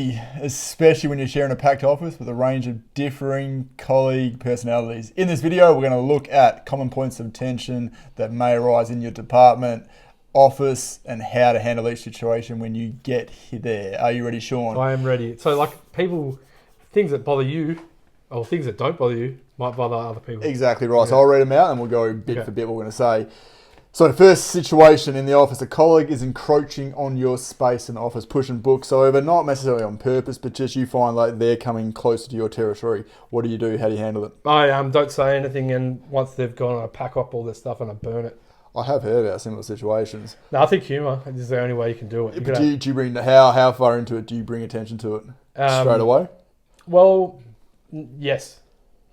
especially when you're sharing a packed office with a range of differing colleague personalities. In this video, we're going to look at common points of tension that may arise in your department, office, and how to handle each situation when you get there. Are you ready, Sean? I am ready. So, like, things that bother you, or things that don't bother you, might bother other people. Exactly right. So I'll read them out and we'll go bit for bit what we're going to say. So the first situation in the office, a colleague is encroaching on your space in the office, pushing books over, not necessarily on purpose, but just you find like they're coming closer to your territory. What do you do? How do you handle it? I don't say anything, and once they've gone, I pack up all their stuff and I burn it. I have heard about similar situations. No, I think humour is the only way you can do it. But do you bring how far into it do you bring attention to it? Straight away? Well, yes.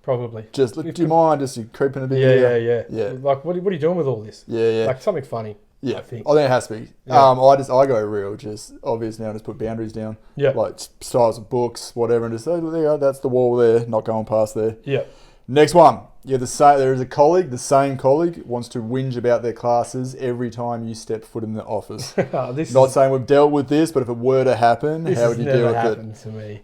Probably. Just do you mind just creeping a bit? Yeah. Like, what are you doing with all this? Yeah. Like something funny. Yeah, I think it has to be. Yeah. I go real, just obvious now. Just put boundaries down. Yeah. Like styles of books, whatever, and just say, there you go, that's the wall there. Not going past there. Yeah. Next one. There is a colleague. The same colleaague wants to whinge about their classes every time you step foot in the office. Not saying we've dealt with this, but if it were to happen, how would you deal with it? This never happened to me.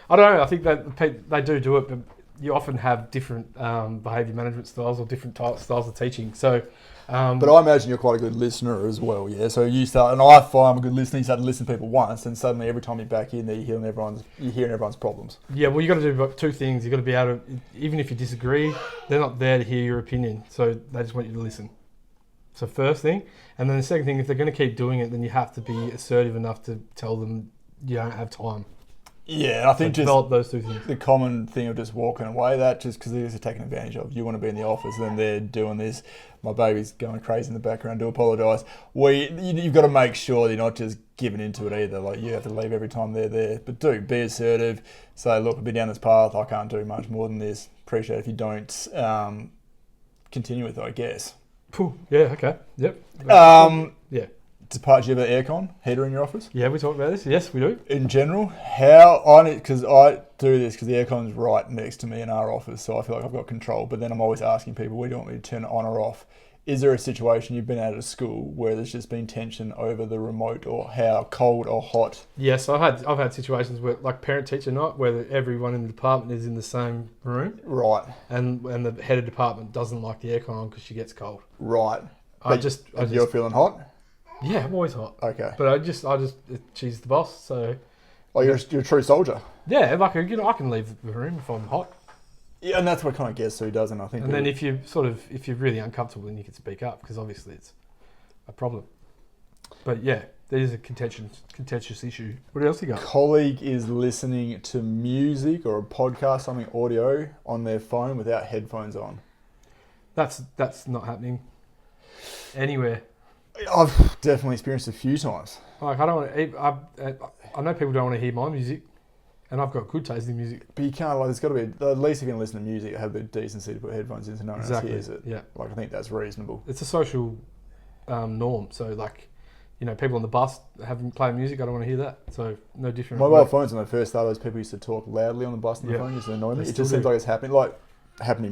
I don't know. I think that they do it, but you often have different behaviour management styles or different styles of teaching. So, but I imagine you're quite a good listener as well, yeah. So you start, and I find I'm a good listener. You start to listen to people once, and suddenly every time you're back in there, you're hearing everyone's problems. Yeah, well, you got to do two things. You got to be able to, even if you disagree, they're not there to hear your opinion, so they just want you to listen. So first thing, and then the second thing, if they're going to keep doing it, then you have to be assertive enough to tell them you don't have time. Yeah, I think just develop those two things. The common thing of just walking away, that just because they're taking advantage of. You want to be in the office, and then they're doing this. My baby's going crazy in the background. Do apologise. You've got to make sure you're not just giving into it either. Like you have to leave every time they're there. But be assertive. Say, look, I've been down this path. I can't do much more than this. Appreciate it if you don't continue with it, I guess. Yeah. Okay. Yep. Yeah. Do you have an aircon heater in your office? Yeah, we talked about this. Yes, we do. In general, because I do this because the aircon's right next to me in our office, so I feel like I've got control. But then I'm always asking people, "Where do you want me to turn it on or off?" Is there a situation you've been out of school where there's just been tension over the remote or how cold or hot? Yes, I've had situations where, like parent-teacher night, where everyone in the department is in the same room. Right. And the head of department doesn't like the aircon on because she gets cold. Right. You're feeling hot? Yeah, I'm always hot. Okay. But she's the boss, so. Oh, you're a true soldier. Yeah, like I can leave the room if I'm hot. Yeah, and that's what kind of gets who doesn't, I think. And then if you're really uncomfortable, then you can speak up because obviously it's a problem. But yeah, there is a contentious issue. What else you got? Colleague is listening to music or a podcast, something audio on their phone without headphones on. That's not happening anywhere. I've definitely experienced it a few times. Like I know people don't want to hear my music, and I've got good taste in music. But you can't. There's got to be at least if you're going to listen to music, have the decency to put headphones in so no one else hears it. Yeah. Like I think that's reasonable. It's a social norm. So like, people on the bus having playing music, I don't want to hear that. So no different. Mobile phones when they first started, those people used to talk loudly on the bus on the phone, used to annoy me. It just seems like it's happening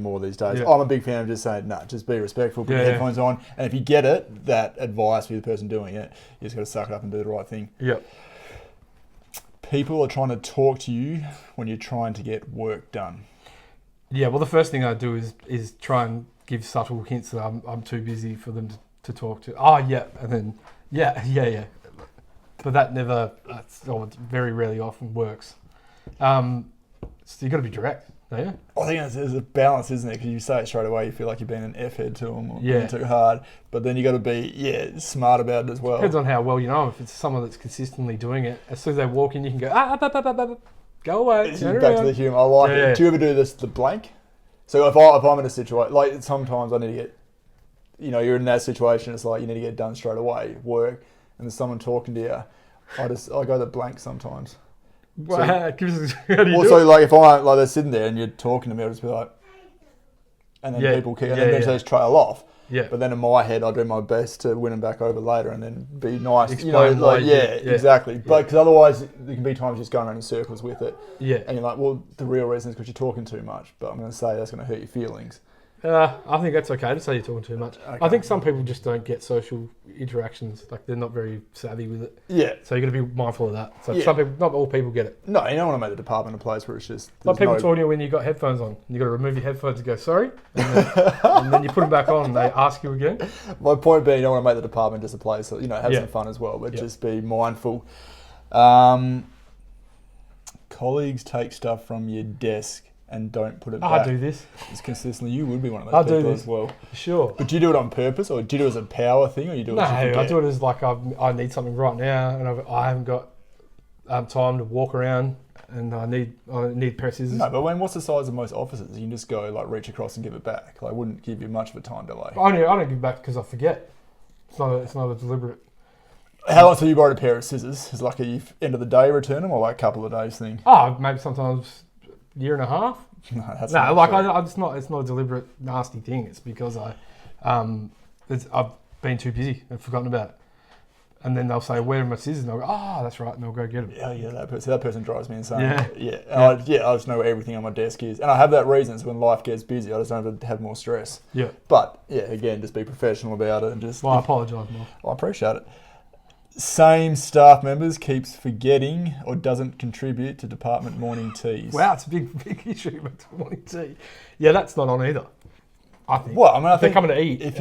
more these days. Yeah. I'm a big fan of just saying, just be respectful, put your headphones on, and if you get it, that advice for the person doing it, you just got to suck it up and do the right thing. Yep. People are trying to talk to you when you're trying to get work done. Yeah, well, the first thing I do is try and give subtle hints that I'm too busy for them to talk to. Oh, yeah, and then, yeah. But that it very rarely often works. So you got to be direct. Yeah. I think there's a balance, isn't it? Because you say it straight away, you feel like you're being an F-head to them or being too hard. But then you got to be, smart about it as well. Depends on how well you know them. If it's someone that's consistently doing it, as soon as they walk in, you can go, go away. Back to the humour. I like it. Do you ever do the blank? So if I'm in a situation, like sometimes I need to get, you're in that situation, it's like you need to get it done straight away, work, and there's someone talking to you. I go the blank sometimes. Well, how do you do it? Like if they're sitting there and you're talking to me, I'll just be like, and then people keep, and then eventually just trail off. Yeah. But then in my head, I do my best to win them back over later, and then be nice. Explain exactly. Yeah. But because otherwise, there can be times just going around in circles with it. Yeah. And you're like, well, the real reason is because you're talking too much. But I'm going to say that's going to hurt your feelings. I think that's okay to say you're talking too much. Okay. I think some people just don't get social interactions. Like they're not very savvy with it. Yeah. So you got to be mindful of that. So Yeah. some people, not all people get it. No, you don't want to make the department a place where it's just... Like people no- talking to you when you got headphones on. You got to remove your headphones and go sorry, and then you put them back on and they ask you again. My point being, you don't want to make the department just a place that, have Yeah. some fun as well, but Yeah. just be mindful. Colleagues take stuff from your desk and don't put it I back. do this. It's consistently, you would be one of those I do people this. as well. Sure. But do you do it on purpose, or do you do it as a power thing, or you do it No, as you I forget? do it as like I need something right now, and I haven't got time to walk around, and I need a pair of scissors. No, but what's the size of most offices? You can just go reach across and give it back. Wouldn't give you much of a time delay. I don't give back because I forget. It's not a deliberate. How long till you borrowed a pair of scissors? Is it a end of the day return them, or a couple of days thing? Maybe sometimes year and a half. No, that's No, not true. it's not. It's not a deliberate nasty thing. It's because I've been too busy and forgotten about it. And then they'll say, "Where are my scissors?" And I'll go, that's right," and I'll go get them. Yeah, that person drives me insane. Yeah. I just know where everything on my desk is, and I have that reason. So when life gets busy, I just don't have to have more stress. Yeah. But again, just be professional about it and just. Well, I apologise, Mark. I appreciate it. Same staff members keeps forgetting or doesn't contribute to department morning teas. Wow, it's a big issue with morning tea. Yeah, that's not on either. I think. Well, I mean, I If they're think coming to eat. if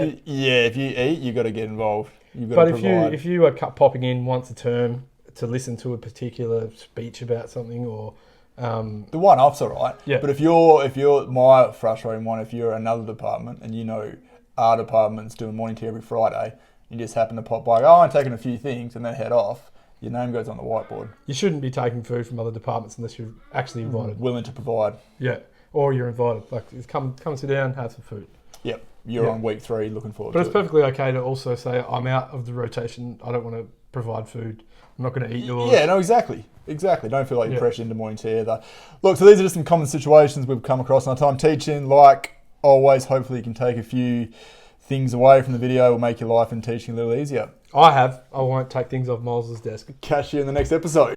you eat, you got to get involved. You've got But to provide. if you are popping in once a term to listen to a particular speech about something, or The one-off's all right. Yeah. But if you're my frustrating one, if you're another department and our department's doing morning tea every Friday, you just happen to pop by, I'm taking a few things, and then head off, your name goes on the whiteboard. you shouldn't be taking food from other departments unless you're actually invited. Willing to provide. Yeah, or you're invited. Like, just come sit down, have some food. Yep. You're Yeah. on week 3, looking forward But to it's it. perfectly okay to also say, I'm out of the rotation. I don't want to provide food. I'm not going to eat yours. Yeah, no, exactly. Don't feel like you're Yeah. pressured into morning tea either. Look, so these are just some common situations we've come across in our time teaching. Like always, hopefully you can take a few things away from the video, will make your life in teaching a little easier. I won't take things off Miles's desk. Catch you in the next episode.